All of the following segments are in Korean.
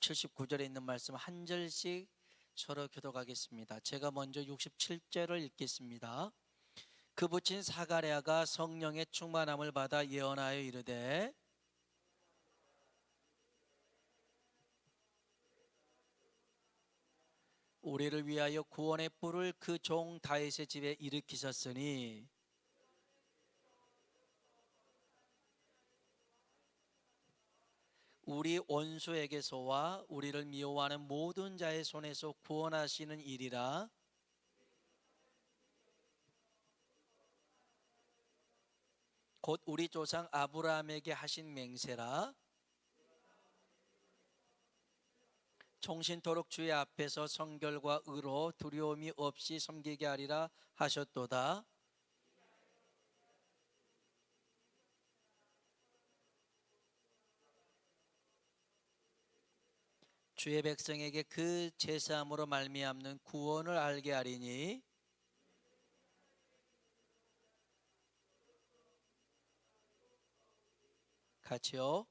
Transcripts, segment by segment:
79절에 있는 말씀 한 절씩 서로 교독하겠습니다. 제가 먼저 67절을 읽겠습니다. 그 붙인 사가랴가 성령의 충만함을 받아 예언하여 이르되 우리를 위하여 구원의 뿔을 그 종 다윗의 집에 일으키셨으니 우리 원수에게서와 우리를 미워하는 모든 자의 손에서 구원하시는 일이라. 곧 우리 조상 아브라함에게 하신 맹세라. 종신토록 주의 앞에서 성결과 의로 두려움이 없이 섬기게 하리라 하셨도다. 주의 백성에게 그 제사함으로 말미암는 구원을 알게 하리니 같이요.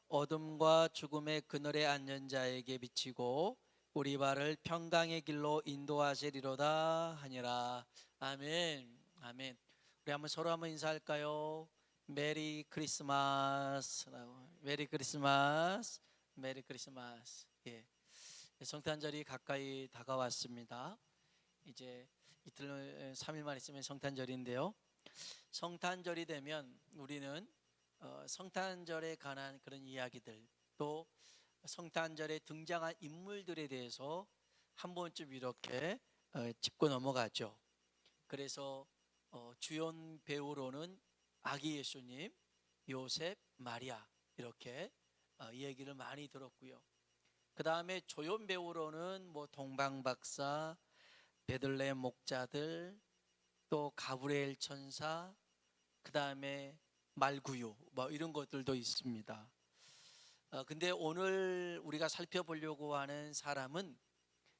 어둠과 죽음의 그늘에 앉은 자에게 비치고 우리 발을 평강의 길로 인도하시리로다 하니라. 아멘. 아멘. 우리 한번 서로 한번 인사할까요? 메리 크리스마스라고. 메리 크리스마스. 메리 크리스마스. 예. 성탄절이 가까이 다가왔습니다. 이제 이틀 3일만 있으면 성탄절인데요. 성탄절이 되면 우리는 성탄절에 관한 그런 이야기들, 또 성탄절에 등장한 인물들에 대해서 한 번쯤 이렇게 짚고 넘어가죠. 그래서 주연 배우로는 아기 예수님, 요셉, 마리아 이렇게 얘기를 많이 들었고요. 그 다음에 조연 배우로는 뭐 동방박사, 베들레헴 목자들, 또 가브리엘 천사, 그 다음에 말구유 뭐 이런 것들도 있습니다. 근데 오늘 우리가 살펴보려고 하는 사람은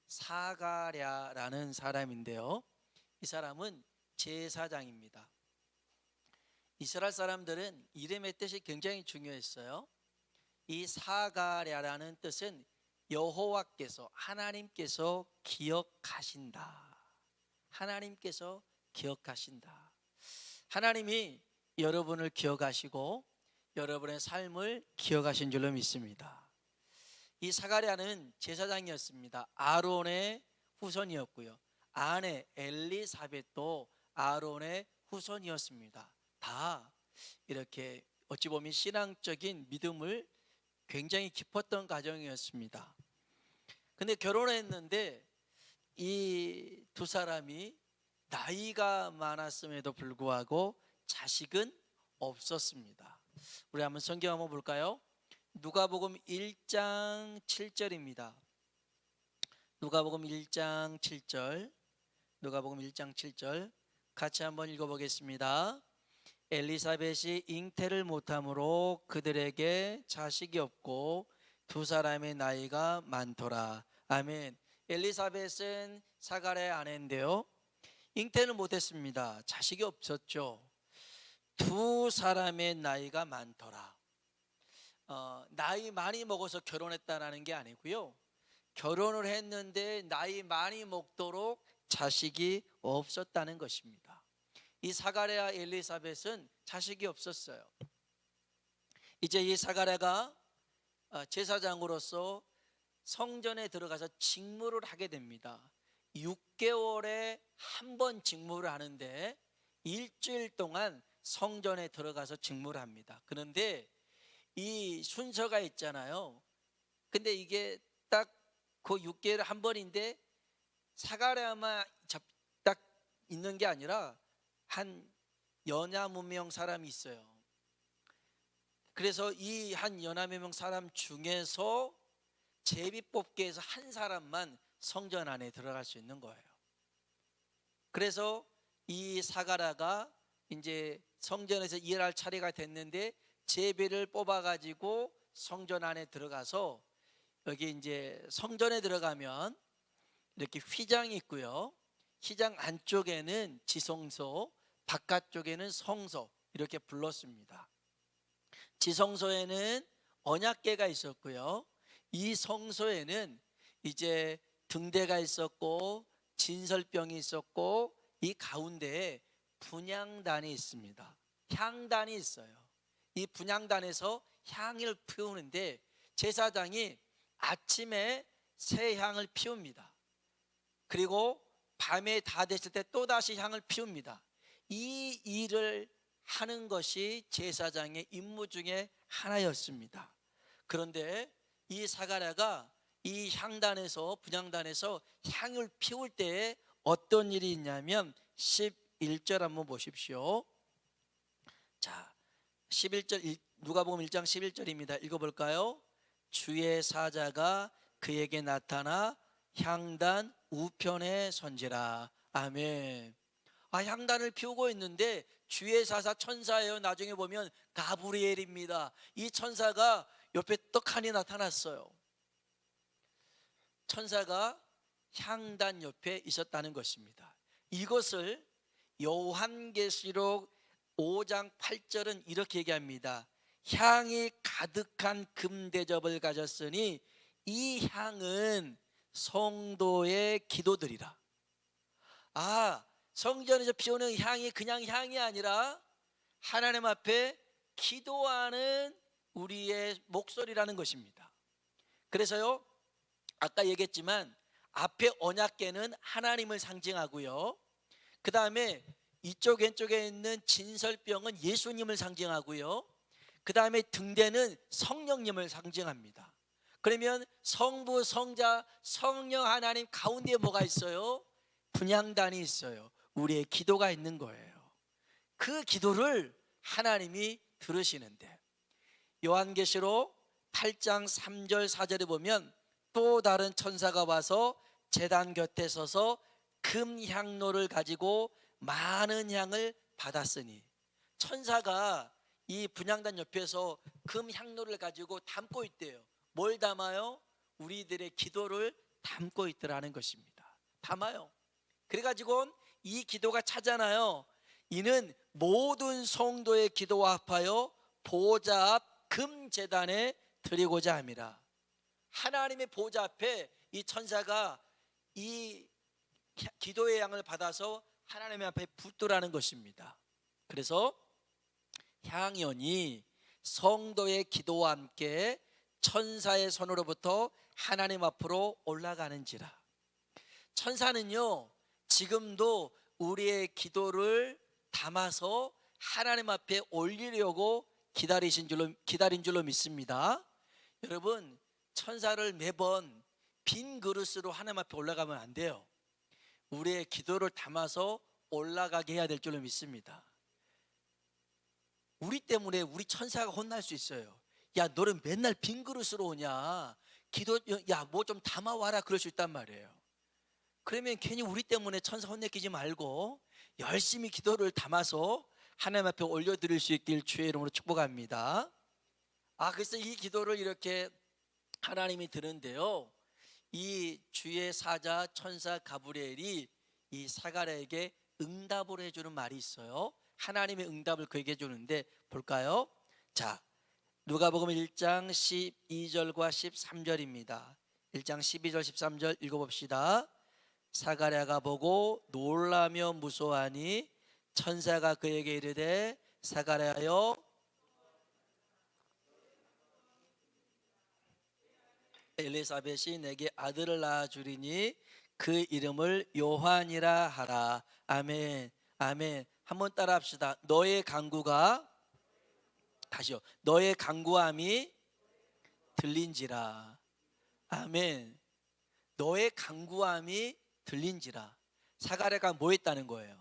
사가랴라는 사람인데요. 이 사람은 제사장입니다. 이스라엘 사람들은 이름의 뜻이 굉장히 중요했어요. 이 사가랴라는 뜻은 여호와께서, 하나님께서 기억하신다. 하나님께서 기억하신다. 하나님이 여러분을 기억하시고 여러분의 삶을 기억하신 줄로 믿습니다. 이 사가랴는 제사장이었습니다. 아론의 후손이었고요. 아내 엘리사벳도 아론의 후손이었습니다. 다 이렇게 어찌 보면 신앙적인 믿음을 굉장히 깊었던 가정이었습니다. 근데 결혼했는데 이 두 사람이 나이가 많았음에도 불구하고 자식은 없었습니다. 우리 한번 성경 한번 볼까요? 누가복음 1장 7절입니다. 누가복음 1장 7절. 누가복음 1장 7절 같이 한번 읽어보겠습니다. 엘리사벳이 잉태를 못함으로 그들에게 자식이 없고 두 사람의 나이가 많더라. 아멘. 엘리사벳은 사가랴의 아내인데요, 잉태는 못했습니다. 자식이 없었죠. 두 사람의 나이가 많더라. 나이 많이 먹어서 결혼했다라는 게 아니고요, 결혼을 했는데 나이 많이 먹도록 자식이 없었다는 것입니다. 이 사가랴 엘리사벳은 자식이 없었어요. 이제 이 사가랴가 제사장으로서 성전에 들어가서 직무를 하게 됩니다. 6개월에 한 번 직무를 하는데 일주일 동안 성전에 들어가서 직무를 합니다. 그런데 이 순서가 있잖아요. 근데 이게 딱 그 6개월에 한 번인데 사가랴만 딱 있는 게 아니라 한 연하무 명 사람이 있어요. 그래서 이 한 연하무 명 사람 중에서 제비 뽑기 해서 한 사람만 성전 안에 들어갈 수 있는 거예요. 그래서 이 사가랴가 이제 성전에서 일할 차례가 됐는데 제비를 뽑아가지고 성전 안에 들어가서, 여기 이제 성전에 들어가면 이렇게 휘장이 있고요, 휘장 안쪽에는 지성소, 바깥쪽에는 성소 이렇게 불렀습니다. 지성소에는 언약궤가 있었고요, 이 성소에는 이제 등대가 있었고 진설병이 있었고 이 가운데에 분향단이 있습니다. 향단이 있어요. 이 분향단에서 향을 피우는데 제사장이 아침에 새 향을 피웁니다. 그리고 밤에 다 됐을 때 또다시 향을 피웁니다. 이 일을 하는 것이 제사장의 임무 중에 하나였습니다. 그런데 이 사가랴가 이 향단에서 분향단에서 향을 피울 때에 어떤 일이 있냐면 11절 한번 보십시오. 자, 11절 누가복음 1장 11절입니다. 읽어볼까요? 주의 사자가 그에게 나타나 향단 우편에 선지라. 아멘. 향단을 피우고 있는데 주의 사사 천사예요. 나중에 보면 가브리엘입니다. 이 천사가 옆에 떡하니 나타났어요. 천사가 향단 옆에 있었다는 것입니다. 이것을 요한계시록 5장 8절은 이렇게 얘기합니다. 향이 가득한 금대접을 가졌으니 이 향은 성도의 기도들이라. 성전에서 피우는 향이 그냥 향이 아니라 하나님 앞에 기도하는 우리의 목소리라는 것입니다. 그래서요, 아까 얘기했지만 앞에 언약궤는 하나님을 상징하고요, 그 다음에 이쪽 왼쪽에 있는 진설병은 예수님을 상징하고요, 그 다음에 등대는 성령님을 상징합니다. 그러면 성부, 성자, 성령 하나님 가운데에 뭐가 있어요? 분향단이 있어요. 우리의 기도가 있는 거예요. 그 기도를 하나님이 들으시는데, 요한계시록 8장 3절 4절에 보면 또 다른 천사가 와서 제단 곁에 서서 금향로를 가지고 많은 향을 받았으니, 천사가 이 분향단 옆에서 금향로를 가지고 담고 있대요. 뭘 담아요? 우리들의 기도를 담고 있더라는 것입니다. 담아요. 그래가지고 이 기도가 차잖아요. 이는 모든 성도의 기도와 합하여 보좌 앞 금제단에 드리고자 함이라. 하나님의 보좌 앞에 이 천사가 이 기도의 양을 받아서 하나님 앞에 붓도라는 것입니다. 그래서 향연이 성도의 기도와 함께 천사의 손으로부터 하나님 앞으로 올라가는지라. 천사는요, 지금도 우리의 기도를 담아서 하나님 앞에 올리려고 기다린 줄로 믿습니다. 여러분, 천사를 매번 빈 그릇으로 하나님 앞에 올라가면 안 돼요. 우리의 기도를 담아서 올라가게 해야 될 줄로 믿습니다. 우리 때문에 우리 천사가 혼날 수 있어요. 야, 너는 맨날 빈 그릇으로 오냐, 뭐 좀 담아와라, 그럴 수 있단 말이에요. 그러면 괜히 우리 때문에 천사 혼내키지 말고 열심히 기도를 담아서 하나님 앞에 올려드릴 수 있길 주의 이름으로 축복합니다. 그래서 이 기도를 이렇게 하나님이 들은데요, 이 주의 사자 천사 가브리엘이 이 사가랴에게 응답을 해주는 말이 있어요. 하나님의 응답을 그에게 해주는데 볼까요? 자, 누가복음 1장 12절과 13절입니다. 1장 12절 13절 읽어봅시다. 사가랴가 보고 놀라며 무서워하니 천사가 그에게 이르되 사가랴여, 엘리사벳이 내게 아들을 낳아주리니 그 이름을 요한이라 하라. 아멘. 아멘. 한번 따라 합시다. 너의 간구가, 다시요, 너의 간구함이 들린지라. 아멘. 너의 간구함이 들린지라. 사가랴가 뭐 했다는 거예요?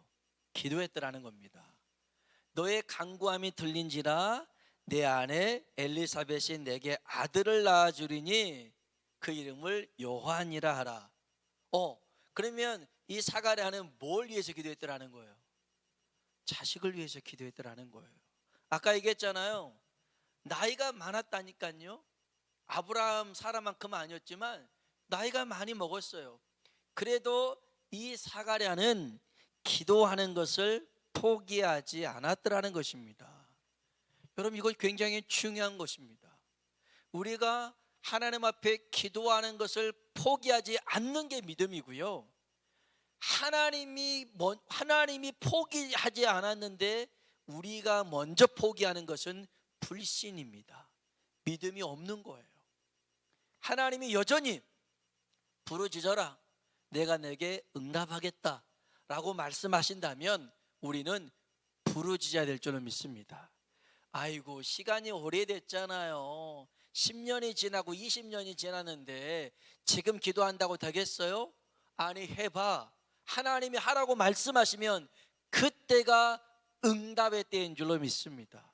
기도했더라는 겁니다. 너의 간구함이 들린지라 내 아내 엘리사벳이 내게 아들을 낳아주리니 그 이름을 요한이라 하라. 그러면 이 사가랴는 뭘 위해서 기도했더라는 거예요? 자식을 위해서 기도했더라는 거예요. 아까 얘기했잖아요. 나이가 많았다니까요. 아브라함 사람만큼은 아니었지만 나이가 많이 먹었어요. 그래도 이 사가랴는 기도하는 것을 포기하지 않았더라는 것입니다. 여러분, 이거 굉장히 중요한 것입니다. 우리가 하나님 앞에 기도하는 것을 포기하지 않는 게 믿음이고요. 하나님이 포기하지 않았는데 우리가 먼저 포기하는 것은 불신입니다. 믿음이 없는 거예요. 하나님이 여전히 부르짖어라, 내가 내게 응답하겠다 라고 말씀하신다면 우리는 부르짖어야 될 줄로 믿습니다. 아이고, 시간이 오래됐잖아요. 10년이 지나고 20년이 지났는데 지금 기도한다고 되겠어요? 아니, 해봐. 하나님이 하라고 말씀하시면 그때가 응답의 때인 줄로 믿습니다.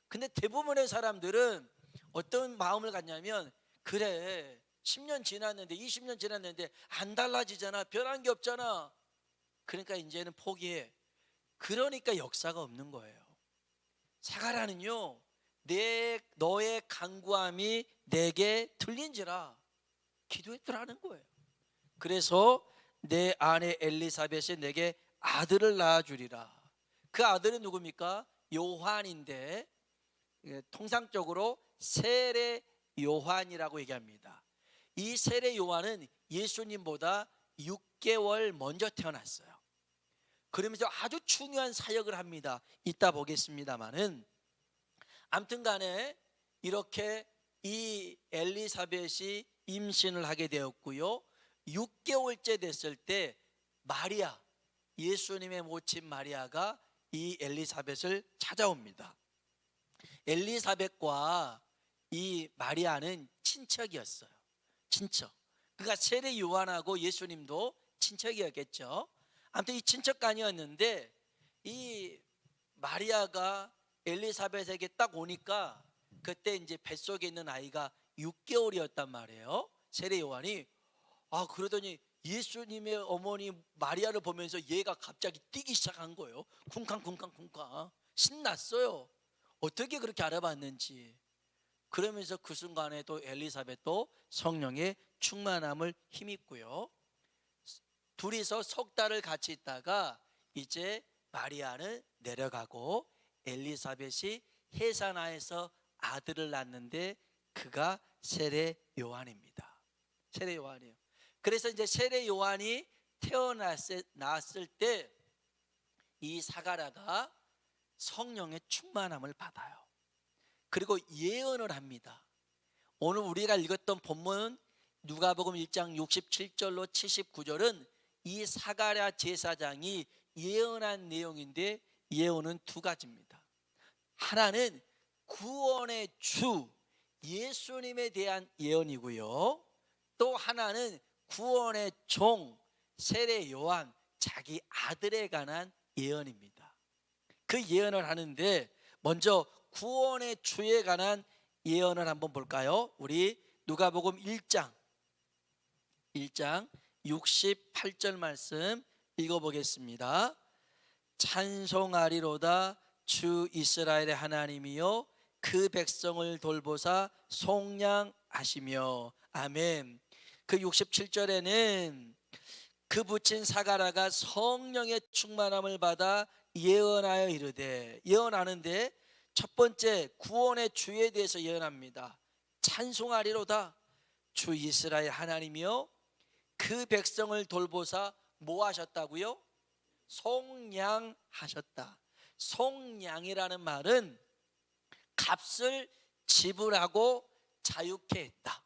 근데 대부분의 사람들은 어떤 마음을 갖냐면, 그래 10년 지났는데 20년 지났는데 안 달라지잖아, 변한 게 없잖아, 그러니까 이제는 포기해. 그러니까 역사가 없는 거예요. 사가라는요, 너의 간구함이 내게 들린지라 기도했더라는 거예요. 그래서 내 아내 엘리사벳이 내게 아들을 낳아주리라. 그 아들은 누굽니까? 요한인데 통상적으로 세례 요한이라고 얘기합니다. 이 세례 요한은 예수님보다 6개월 먼저 태어났어요. 그러면서 아주 중요한 사역을 합니다. 이따 보겠습니다만은, 아무튼 간에 이렇게 이 엘리사벳이 임신을 하게 되었고요, 6개월째 됐을 때 마리아, 예수님의 모친 마리아가 이 엘리사벳을 찾아옵니다. 엘리사벳과 이 마리아는 친척이었어요. 친척. 그러니까 세례 요한하고 예수님도 친척이었겠죠. 아무튼 이 친척간이었는데, 이 마리아가 엘리사벳에게 딱 오니까 그때 이제 뱃속에 있는 아이가 6개월이었단 말이에요. 세례 요한이. 그러더니 예수님의 어머니 마리아를 보면서 얘가 갑자기 뛰기 시작한 거예요. 쿵쾅쿵쾅쿵쾅 신났어요. 어떻게 그렇게 알아봤는지. 그러면서 그 순간에 또 엘리사벳도 성령의 충만함을 힘입고요, 둘이서 석 달을 같이 있다가 이제 마리아는 내려가고 엘리사벳이 해산하에서 아들을 낳는데 그가 세례 요한입니다. 세례 요한이에요. 그래서 이제 세례 요한이 태어났을 때 이 사가랴가 성령의 충만함을 받아요. 그리고 예언을 합니다. 오늘 우리가 읽었던 본문 누가복음 1장 67절로 79절은 이 사가랴 제사장이 예언한 내용인데, 예언은 두 가지입니다. 하나는 구원의 주 예수님에 대한 예언이고요, 또 하나는 구원의 종 세례 요한 자기 아들에 관한 예언입니다. 그 예언을 하는데, 먼저 구원의 주에 관한 예언을 한번 볼까요? 우리 누가복음 1장 68절 말씀 읽어보겠습니다. 찬송하리로다 주 이스라엘의 하나님이여, 그 백성을 돌보사 속량하시며. 아멘. 그 67절에는 그 붙인 사가랴가 성령의 충만함을 받아 예언하여 이르되, 예언하는데 첫 번째 구원의 주에 대해서 예언합니다. 찬송하리로다 주 이스라엘 하나님이여, 그 백성을 돌보사 뭐 하셨다고요? 속량하셨다. 속량이라는 말은 값을 지불하고 자유케 했다.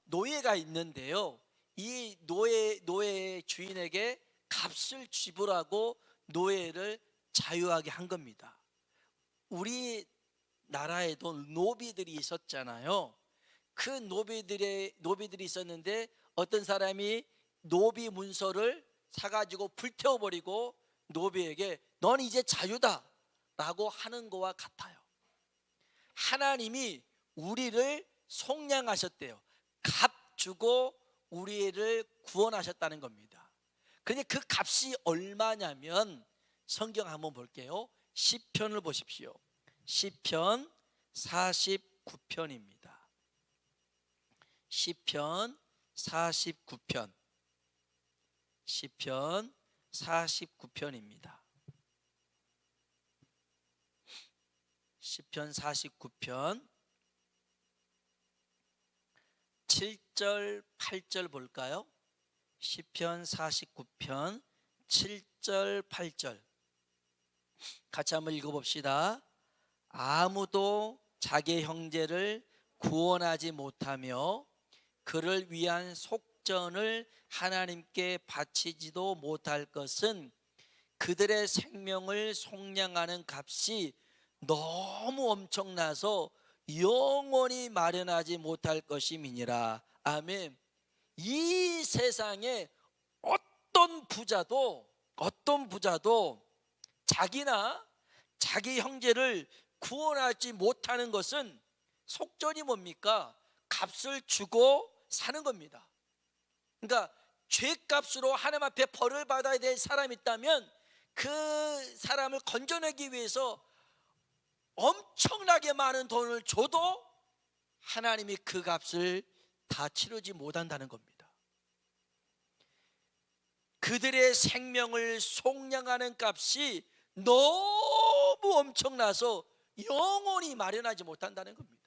노예가 있는데요, 이 노예의 주인에게 값을 지불하고 노예를 자유하게 한 겁니다. 우리나라에도 노비들이 있었잖아요. 그 노비들이 있었는데 어떤 사람이 노비 문서를 사가지고 불태워버리고 노비에게 넌 이제 자유다 라고 하는 거와 같아요. 하나님이 우리를 속량하셨대요. 값 주고 우리를 구원하셨다는 겁니다. 근데 그 값이 얼마냐면, 성경 한번 볼게요. 시편을 보십시오. 시편 49편입니다. 시편 49편. 시편 49편입니다. 시편 49편 7절 8절 볼까요? 시편 49편 7절 8절 같이 한번 읽어봅시다. 아무도 자기 형제를 구원하지 못하며 그를 위한 속전을 하나님께 바치지도 못할 것은 그들의 생명을 속량하는 값이 너무 엄청나서 영원히 마련하지 못할 것임이니라. 아멘. 이 세상에 어떤 부자도 자기나 자기 형제를 구원하지 못하는 것은 속전이 뭡니까? 값을 주고 사는 겁니다. 그러니까 죄값으로 하나님 앞에 벌을 받아야 될 사람이 있다면 그 사람을 건져내기 위해서 엄청나게 많은 돈을 줘도 하나님이 그 값을 다 치르지 못한다는 겁니다. 그들의 생명을 속량하는 값이 너무 엄청나서 영원히 마련하지 못한다는 겁니다.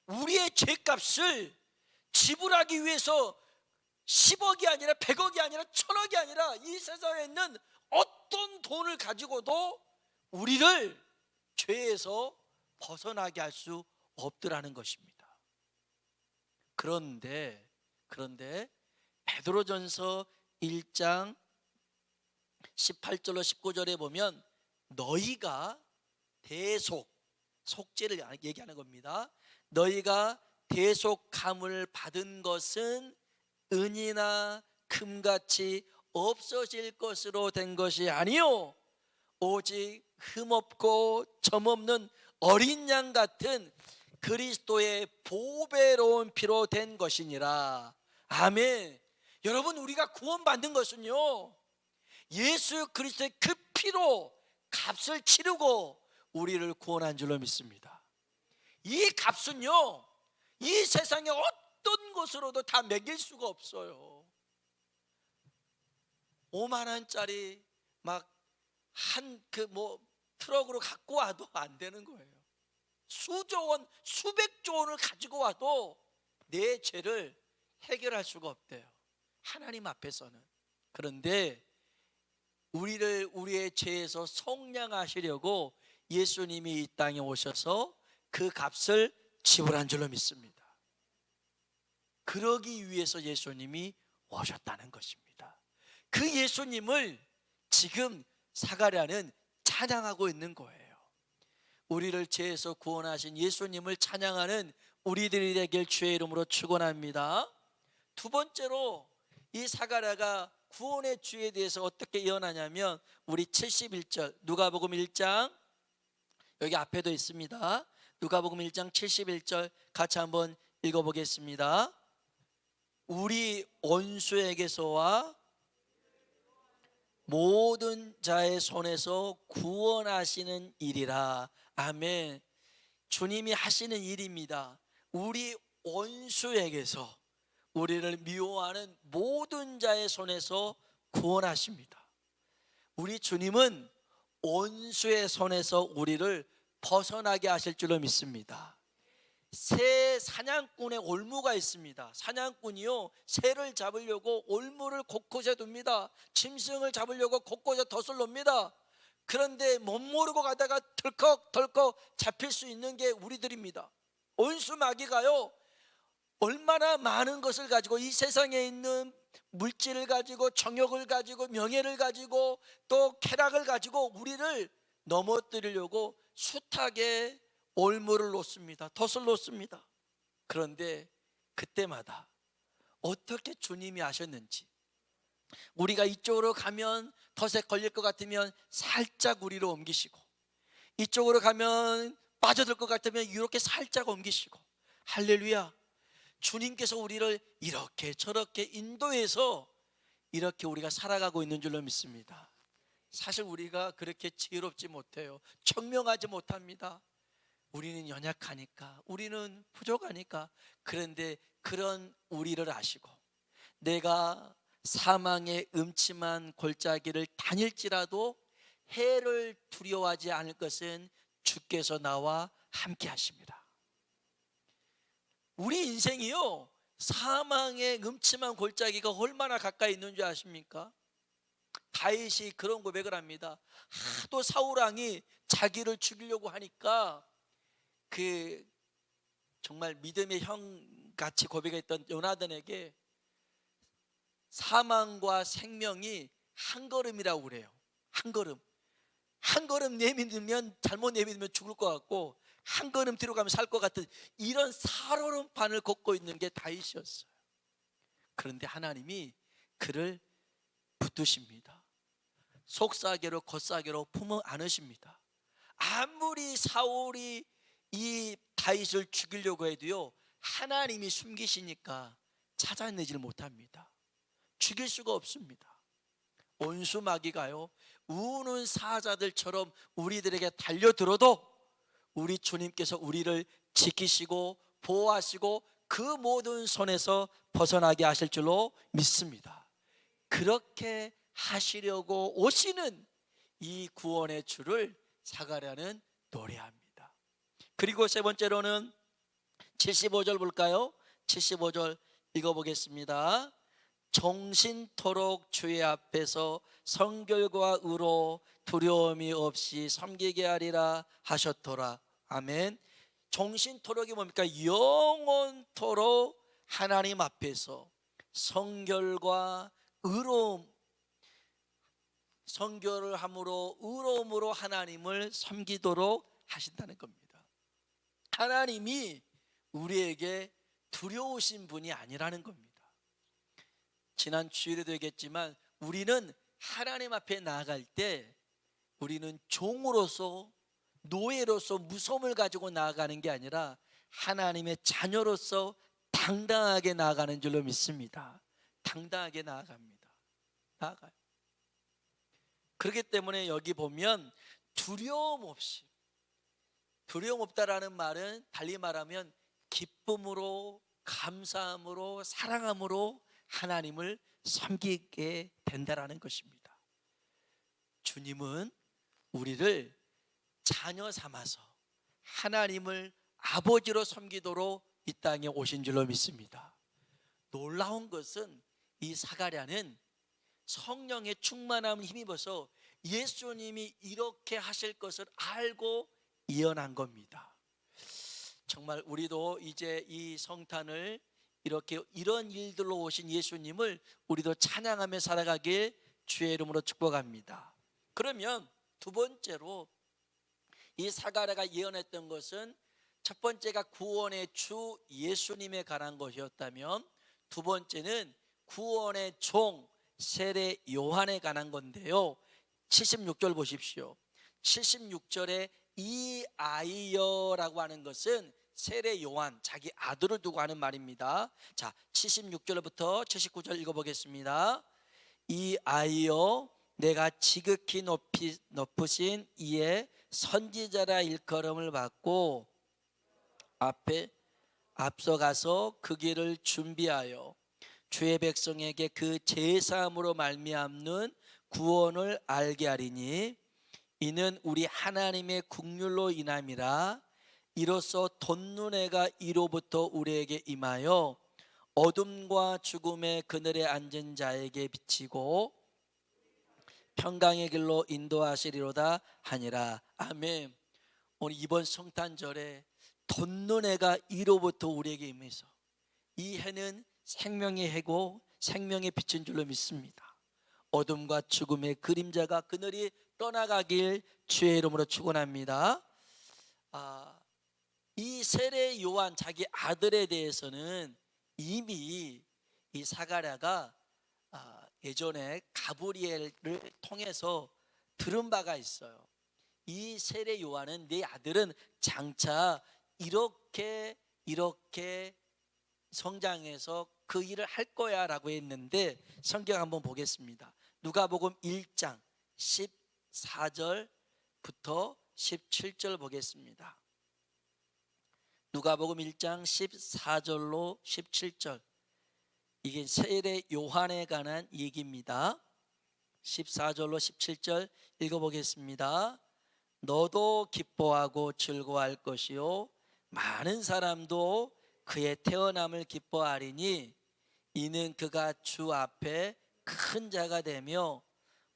우리의 죄값을 지불하기 위해서 10억이 아니라 100억이 아니라 1000억이 아니라 이 세상에 있는 어떤 돈을 가지고도 우리를 죄에서 벗어나게 할 수 없더라는 것입니다. 그런데 베드로전서 1장 18절로 19절에 보면 너희가 속죄를 얘기하는 겁니다. 너희가 대속함을 받은 것은 은이나 금같이 없어질 것으로 된 것이 아니요 오직 흠없고 점없는 어린 양 같은 그리스도의 보배로운 피로 된 것이니라. 아멘. 여러분, 우리가 구원받는 것은요 예수 그리스도의 그 피로 값을 치르고 우리를 구원한 줄로 믿습니다. 이 값은요 이 세상의 어떤 것으로도 다 매길 수가 없어요. 5만 원짜리 막 트럭으로 갖고 와도 안 되는 거예요. 수조 원, 수백조 원을 가지고 와도 내 죄를 해결할 수가 없대요, 하나님 앞에서는. 그런데 우리를 우리의 죄에서 속량하시려고 예수님이 이 땅에 오셔서 그 값을 지불한 줄로 믿습니다. 그러기 위해서 예수님이 오셨다는 것입니다. 그 예수님을 지금 사가랴는 찬양하고 있는 거예요. 우리를 죄에서 구원하신 예수님을 찬양하는 우리들이 되길 주의 이름으로 축원합니다. 두 번째로 이 사가랴가 구원의 주에 대해서 어떻게 예언하냐면 우리 71절 누가복음 1장 여기 앞에도 있습니다. 누가복음 1장 71절 같이 한번 읽어보겠습니다. 우리 원수에게서와 모든 자의 손에서 구원하시는 일이라. 아멘. 주님이 하시는 일입니다. 우리 원수에게서, 우리를 미워하는 모든 자의 손에서 구원하십니다. 우리 주님은 원수의 손에서 우리를 벗어나게 하실 줄로 믿습니다. 새 사냥꾼의 올무가 있습니다. 사냥꾼이요 새를 잡으려고 올무를 곳곳에 둡니다. 짐승을 잡으려고 곳곳에 덫을 놓습니다. 그런데 못 모르고 가다가 덜컥 잡힐 수 있는 게 우리들입니다. 원수 마귀가요 얼마나 많은 것을 가지고 이 세상에 있는 물질을 가지고 정욕을 가지고 명예를 가지고 또 쾌락을 가지고 우리를 넘어뜨리려고 숱하게 올무를 놓습니다. 덫을 놓습니다. 그런데 그때마다 어떻게 주님이 아셨는지, 우리가 이쪽으로 가면 덫에 걸릴 것 같으면 살짝 우리로 옮기시고, 이쪽으로 가면 빠져들 것 같으면 이렇게 살짝 옮기시고, 할렐루야. 주님께서 우리를 이렇게 저렇게 인도해서 이렇게 우리가 살아가고 있는 줄로 믿습니다. 사실 우리가 그렇게 지혜롭지 못해요. 청명하지 못합니다. 우리는 연약하니까, 우리는 부족하니까. 그런데 그런 우리를 아시고 내가 사망의 음침한 골짜기를 다닐지라도 해를 두려워하지 않을 것은 주께서 나와 함께 하십니다. 우리 인생이요 사망의 음침한 골짜기가 얼마나 가까이 있는 줄 아십니까? 다윗이 그런 고백을 합니다. 하도 사울 왕이 자기를 죽이려고 하니까 그 정말 믿음의 형 같이 고백했던 요나단에게 사망과 생명이 한 걸음이라고 그래요. 한 걸음 내밀면, 잘못 내밀면 죽을 것 같고 한 걸음 뒤로 가면 살 것 같은 이런 살얼음판을 걷고 있는 게 다윗이었어요. 그런데 하나님이 그를 붙드십니다. 속사계로 겉사계로 품어 안으십니다. 아무리 사울이 이 다윗을 죽이려고 해도요, 하나님이 숨기시니까 찾아내질 못합니다. 죽일 수가 없습니다. 온수 마귀가요, 우는 사자들처럼 우리들에게 달려들어도 우리 주님께서 우리를 지키시고 보호하시고 그 모든 손에서 벗어나게 하실 줄로 믿습니다. 그렇게 하시려고 오시는 이 구원의 주를 사가랴는 노래합니다. 그리고 세 번째로는 75절 볼까요? 75절 읽어보겠습니다. 정신토록 주의 앞에서 성결과 의로 두려움이 없이 섬기게 하리라 하셨더라. 아멘. 정신토록이 뭡니까? 영원토록 하나님 앞에서 성결과 의로움, 성결을 함으로 의로움으로 하나님을 섬기도록 하신다는 겁니다. 하나님이 우리에게 두려우신 분이 아니라는 겁니다. 지난 주일에도 얘기했지만 우리는 하나님 앞에 나아갈 때 우리는 종으로서, 노예로서 무서움을 가지고 나아가는 게 아니라 하나님의 자녀로서 당당하게 나아가는 줄로 믿습니다. 당당하게 나아갑니다. 나아가요. 그렇기 때문에 여기 보면 두려움 없이, 두려움 없다라는 말은 달리 말하면 기쁨으로, 감사함으로, 사랑함으로 하나님을 섬기게 된다라는 것입니다. 주님은 우리를 자녀 삼아서 하나님을 아버지로 섬기도록 이 땅에 오신 줄로 믿습니다. 놀라운 것은 이 사가랴는 성령의 충만함을 힘입어서 예수님이 이렇게 하실 것을 알고 예언한 겁니다. 정말 우리도 이제 이 성탄을 이렇게 이런 일들로 오신 예수님을 우리도 찬양하며 살아가길 주의 이름으로 축복합니다. 그러면 두 번째로 이 사가랴가 예언했던 것은 첫 번째가 구원의 주 예수님에 관한 것이었다면 두 번째는 구원의 종 세례 요한에 관한 건데요. 76절 보십시오. 76절에 이 아이여라고 하는 것은 세례 요한, 자기 아들을 두고 하는 말입니다. 자, 76절부터 79절 읽어보겠습니다. 이 아이여, 내가 지극히 높으신 이의 선지자라 일컬음을 받고 앞에 앞서가서 그 길을 준비하여 주의 백성에게 그 제사함으로 말미암는 구원을 알게 하리니 이는 우리 하나님의 국률로 인함이라. 이로써 돋눈해가 이로부터 우리에게 임하여 어둠과 죽음의 그늘에 앉은 자에게 비치고 평강의 길로 인도하시리로다 하니라. 아멘. 오늘 이번 성탄절에 돋눈해가 이로부터 우리에게 임해서 이 해는 생명의 해고 생명의 빛인 줄로 믿습니다. 어둠과 죽음의 그림자가 그늘이 떠나가길 주의 이름으로 축원합니다. 이 세례 요한 자기 아들에 대해서는 이미 이 사가랴가 예전에 가브리엘을 통해서 들은 바가 있어요. 이 세례 요한은 내 아들은 장차 이렇게 성장해서 그 일을 할 거야 라고 했는데 성경 한번 보겠습니다. 누가복음 1장 14절부터 17절 보겠습니다. 누가복음 1장 14절로 17절, 이게 세례 요한에 관한 얘기입니다. 14절로 17절 읽어보겠습니다. 너도 기뻐하고 즐거워할 것이요 많은 사람도 그의 태어남을 기뻐하리니 이는 그가 주 앞에 큰 자가 되며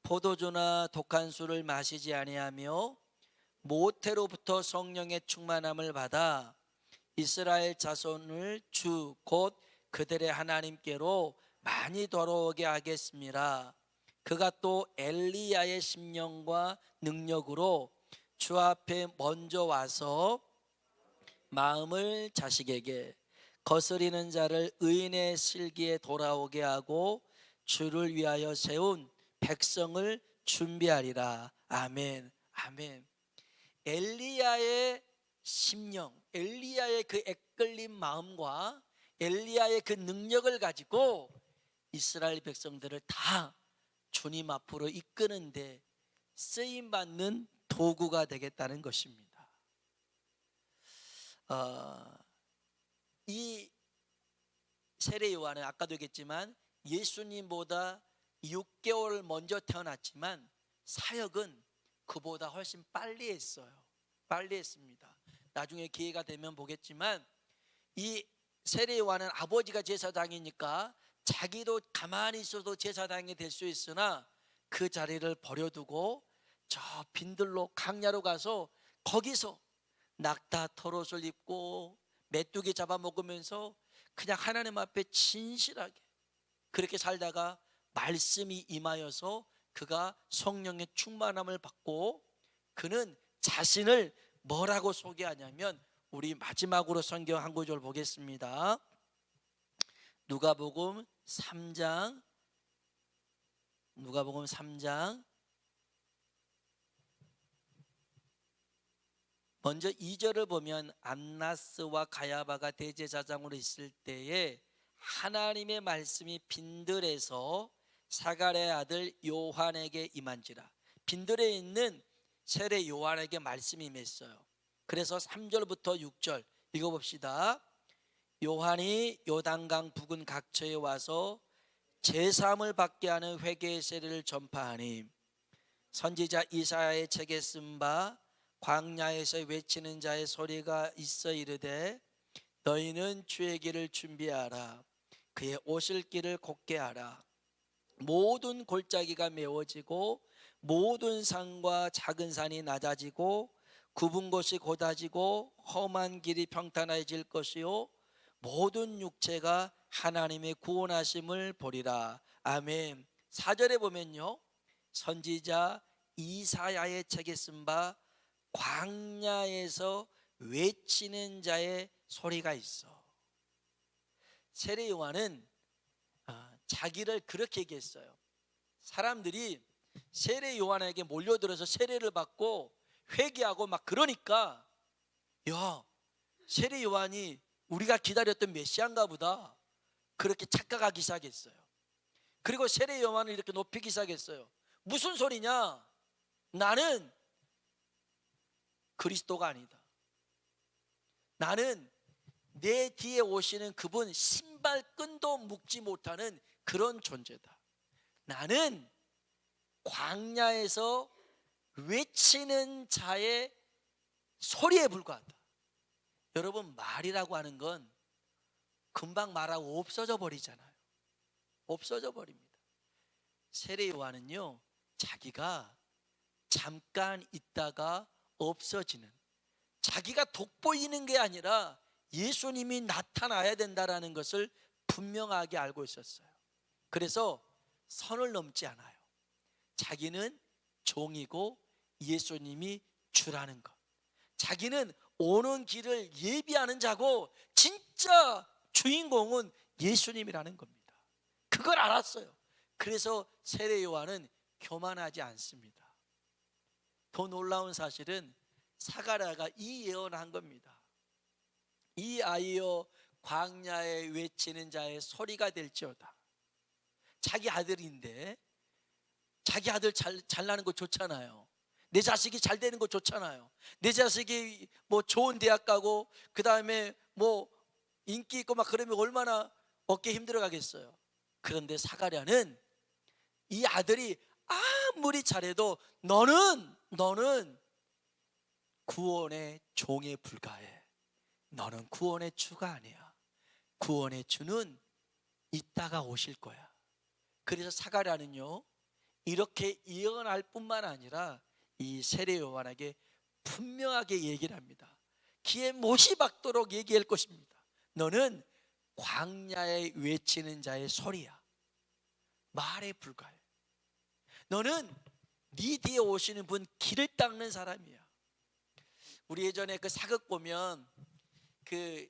포도주나 독한 술을 마시지 아니하며 모태로부터 성령의 충만함을 받아 이스라엘 자손을 주 곧 그들의 하나님께로 많이 돌아오게 하겠습니다. 그가 또 엘리야의 심령과 능력으로 주 앞에 먼저 와서 마음을 자식에게 거스리는 자를 의인의 실기에 돌아오게 하고 주를 위하여 세운 백성을 준비하리라. 아멘. 아멘. 엘리야의 심령, 엘리야의 그 애끓린 마음과 엘리야의 그 능력을 가지고 이스라엘 백성들을 다 주님 앞으로 이끄는데 쓰임받는 도구가 되겠다는 것입니다. 이 세례 요한은 아까도 얘기했지만 예수님보다 6개월 먼저 태어났지만 사역은 그보다 훨씬 빨리 했어요. 빨리 했습니다. 나중에 기회가 되면 보겠지만 이 세례 요한은 아버지가 제사장이니까 자기도 가만히 있어도 제사장이 될 수 있으나 그 자리를 버려두고 저 빈들로 강야로 가서 거기서 낙타 털옷을 입고 메뚜기 잡아먹으면서 그냥 하나님 앞에 진실하게 그렇게 살다가 말씀이 임하여서 그가 성령의 충만함을 받고 그는 자신을 뭐라고 소개하냐면 우리 마지막으로 성경 한 구절 보겠습니다. 누가복음 3장 먼저 2절을 보면 안나스와 가야바가 대제사장으로 있을 때에 하나님의 말씀이 빈들에서 사가랴의 아들 요한에게 임한지라. 빈들에 있는 세례 요한에게 말씀이 임했어요. 그래서 3절부터 6절 읽어봅시다. 요한이 요단강 부근 각처에 와서 제3을 받게 하는 회개의 세례를 전파하니 선지자 이사야의 책에 쓴 바 광야에서 외치는 자의 소리가 있어 이르되 너희는 주의 길을 준비하라. 그의 오실 길을 곧게 하라. 모든 골짜기가 메워지고 모든 산과 작은 산이 낮아지고 굽은 곳이 곧아지고 험한 길이 평탄해질 것이요 모든 육체가 하나님의 구원하심을 보리라. 아멘. 4절에 보면요 선지자 이사야의 책에 쓴 바 광야에서 외치는 자의 소리가 있어. 세례 요한은 자기를 그렇게 얘기했어요. 사람들이 세례 요한에게 몰려들어서 세례를 받고 회개하고 막 그러니까 야 세례 요한이 우리가 기다렸던 메시아인가 보다 그렇게 착각하기 시작했어요. 그리고 세례 요한을 이렇게 높이기 시작했어요. 무슨 소리냐? 나는 그리스도가 아니다. 나는 내 뒤에 오시는 그분 신발끈도 묶지 못하는 그런 존재다. 나는 광야에서 외치는 자의 소리에 불과하다. 여러분 말이라고 하는 건 금방 말하고 없어져 버리잖아요. 없어져 버립니다. 세례 요한은요 자기가 잠깐 있다가 없어지는, 자기가 돋보이는 게 아니라 예수님이 나타나야 된다라는 것을 분명하게 알고 있었어요. 그래서 선을 넘지 않아요. 자기는 종이고 예수님이 주라는 것, 자기는 오는 길을 예비하는 자고 진짜 주인공은 예수님이라는 겁니다. 그걸 알았어요. 그래서 세례 요한은 교만하지 않습니다. 더 놀라운 사실은 사가랴가 이 예언을 한 겁니다. 이 아이여 광야에 외치는 자의 소리가 될지어다. 자기 아들인데 자기 아들 잘나는 거 좋잖아요. 내 자식이 잘 되는 거 좋잖아요. 내 자식이 뭐 좋은 대학 가고 그 다음에 뭐 인기 있고 막 그러면 얼마나 얻기 힘들어 가겠어요. 그런데 사가랴는 이 아들이 아무리 잘해도 너는 구원의 종에 불과해. 너는 구원의 주가 아니야. 구원의 주는 이따가 오실 거야. 그래서 사가랴는요 이렇게 예언할 뿐만 아니라 이 세례 요한에게 분명하게 얘기를 합니다. 귀에 못이 박도록 얘기할 것입니다. 너는 광야에 외치는 자의 소리야. 말에 불과해. 너는 네 뒤에 오시는 분 길을 닦는 사람이야. 우리 예전에 그 사극 보면 그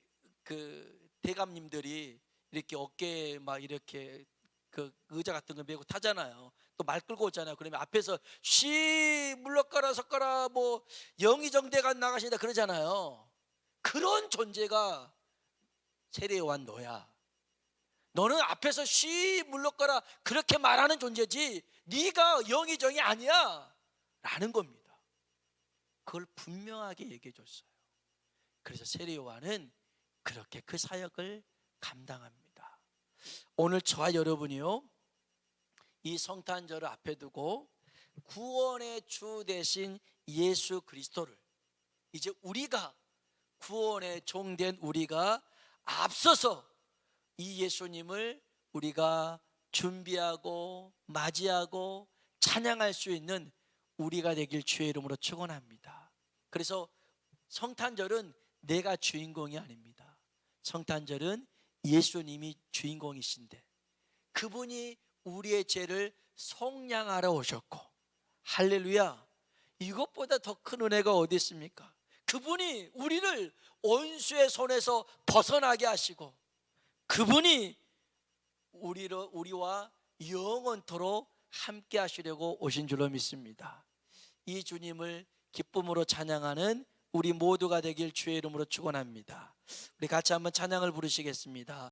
대감님들이 이렇게 어깨에 막 이렇게 그 의자 같은 거 메고 타잖아요. 또 말 끌고 오잖아요. 그러면 앞에서 쉬 물러가라 섰가라 뭐 영의정대가 나가신다 그러잖아요. 그런 존재가 세례 요한 너야. 너는 앞에서 쉬 물러가라 그렇게 말하는 존재지 네가 영의정이 아니야 라는 겁니다. 그걸 분명하게 얘기해 줬어요. 그래서 세례 요한은 그렇게 그 사역을 감당합니다. 오늘 저와 여러분이요 이 성탄절을 앞에 두고 구원의 주 대신 예수 그리스도를 이제 우리가 구원의 종된 우리가 앞서서 이 예수님을 우리가 준비하고 맞이하고 찬양할 수 있는 우리가 되길 주의 이름으로 축원합니다. 그래서 성탄절은 내가 주인공이 아닙니다. 성탄절은 예수님이 주인공이신데 그분이 우리의 죄를 속량하러 오셨고 할렐루야. 이것보다 더 큰 은혜가 어디 있습니까? 그분이 우리를 원수의 손에서 벗어나게 하시고 그분이 우리와 영원토록 함께 하시려고 오신 줄로 믿습니다. 이 주님을 기쁨으로 찬양하는 우리 모두가 되길 주의 이름으로 축원합니다. 우리 같이 한번 찬양을 부르시겠습니다.